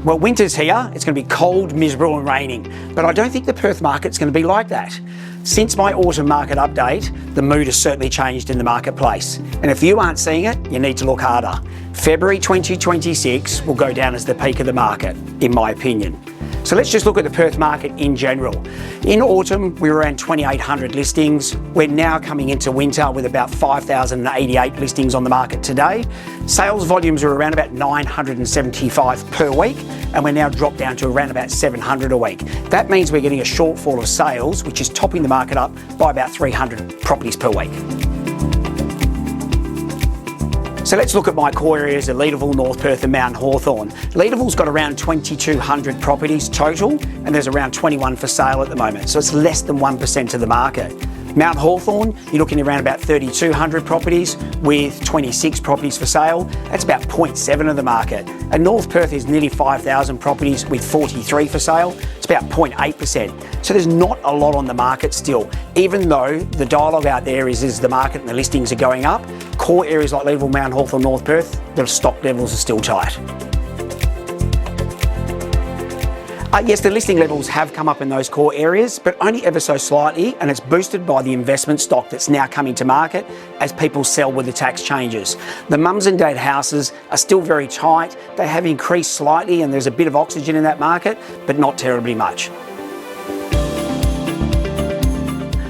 Well, winter's here. It's going to be cold, miserable and raining, but I don't think the Perth market's going to be like that. Since my autumn market update, the mood has certainly changed in the marketplace. And if you aren't seeing it, you need to look harder. February 2026 will go down as the peak of the market, in my opinion. So let's just look at the Perth market in general. In autumn, we were around 2,800 listings. We're now coming into winter with about 5,088 listings on the market today. Sales volumes are around about 975 per week, and we're now dropped down to around about 700 a week. That means we're getting a shortfall of sales, which is topping the market up by about 300 properties per week. So let's look at my core areas of Leederville, North Perth and Mount Hawthorn. Leederville's got around 2,200 properties total, and there's around 21 for sale at the moment, so it's less than 1% of the market. Mount Hawthorn, you're looking around about 3,200 properties with 26 properties for sale. That's about 0.7 of the market. And North Perth is nearly 5,000 properties with 43 for sale. It's about 0.8%. So there's not a lot on the market still. Even though the dialogue out there is the market and the listings are going up, core areas like Leederville, Mount Hawthorn, North Perth, the stock levels are still tight. Yes, the listing levels have come up in those core areas, but only ever so slightly, and it's boosted by the investment stock that's now coming to market as people sell with the tax changes. The mums and dad houses are still very tight. They have increased slightly and there's a bit of oxygen in that market, but not terribly much.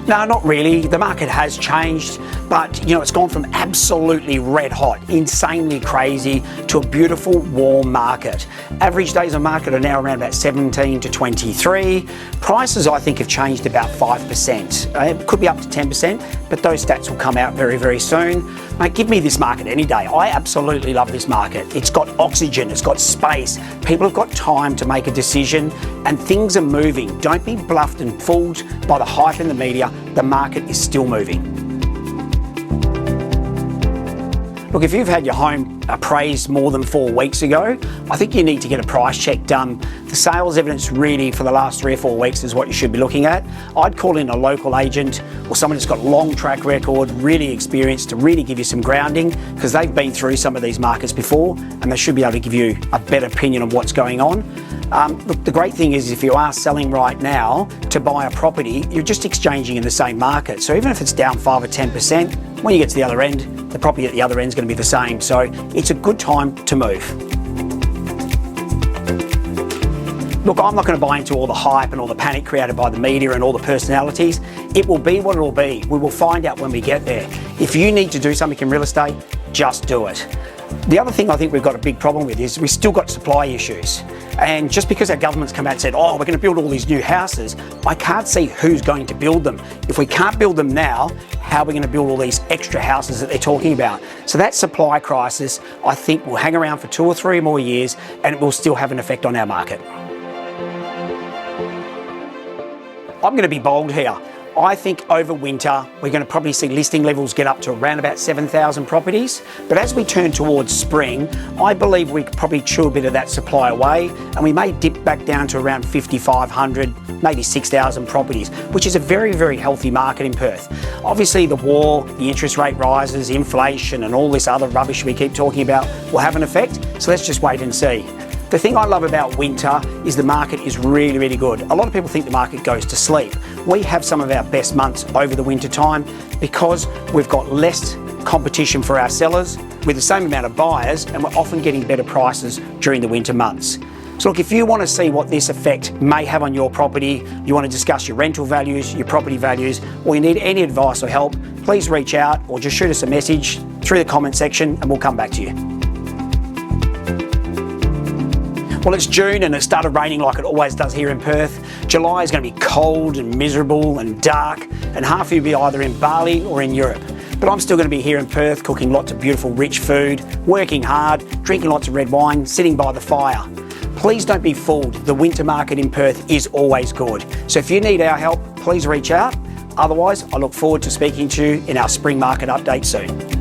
No, not really. The market has changed, but it's gone from absolutely red hot, insanely crazy, to a beautiful, warm market. Average days on market are now around about 17 to 23. Prices, I think, have changed about 5%. It could be up to 10%, but those stats will come out very, very soon. Mate, give me this market any day. I absolutely love this market. It's got oxygen, it's got space. People have got time to make a decision, and things are moving. Don't be bluffed and fooled by the hype in the media. The market is still moving. Look, if you've had your home appraised more than 4 weeks ago, I think you need to get a price check done. The sales evidence really for the last 3 or 4 weeks is what you should be looking at. I'd call in a local agent or someone that's got long track record, really experienced, to really give you some grounding, because they've been through some of these markets before and they should be able to give you a better opinion of what's going on. Look, the great thing is if you are selling right now to buy a property, you're just exchanging in the same market. So even if it's down 5 or 10%, when you get to the other end, the property at the other end is going to be the same. So it's a good time to move. Look, I'm not going to buy into all the hype and all the panic created by the media and all the personalities. It will be what it will be. We will find out when we get there. If you need to do something in real estate, just do it. The other thing I think we've got a big problem with is we've still got supply issues. And just because our government's come out and said, oh, we're going to build all these new houses, I can't see who's going to build them. If we can't build them now, how are we going to build all these extra houses that they're talking about? So that supply crisis, I think, will hang around for 2 or 3 more years and it will still have an effect on our market. I'm going to be bold here. I think over winter, we're going to probably see listing levels get up to around about 7,000 properties. But as we turn towards spring, I believe we could probably chew a bit of that supply away and we may dip back down to around 5,500, maybe 6,000 properties, which is a very, very healthy market in Perth. Obviously the war, the interest rate rises, inflation and all this other rubbish we keep talking about will have an effect. So let's just wait and see. The thing I love about winter is the market is really, really good. A lot of people think the market goes to sleep. We have some of our best months over the winter time because we've got less competition for our sellers with the same amount of buyers, and we're often getting better prices during the winter months. So look, if you want to see what this effect may have on your property, you want to discuss your rental values, your property values, or you need any advice or help, please reach out or just shoot us a message through the comment section and we'll come back to you. Well, it's June and it started raining like it always does here in Perth. July is going to be cold and miserable and dark, and half of you will be either in Bali or in Europe. But I'm still going to be here in Perth cooking lots of beautiful rich food, working hard, drinking lots of red wine, sitting by the fire. Please don't be fooled. The winter market in Perth is always good. So if you need our help, please reach out. Otherwise, I look forward to speaking to you in our spring market update soon.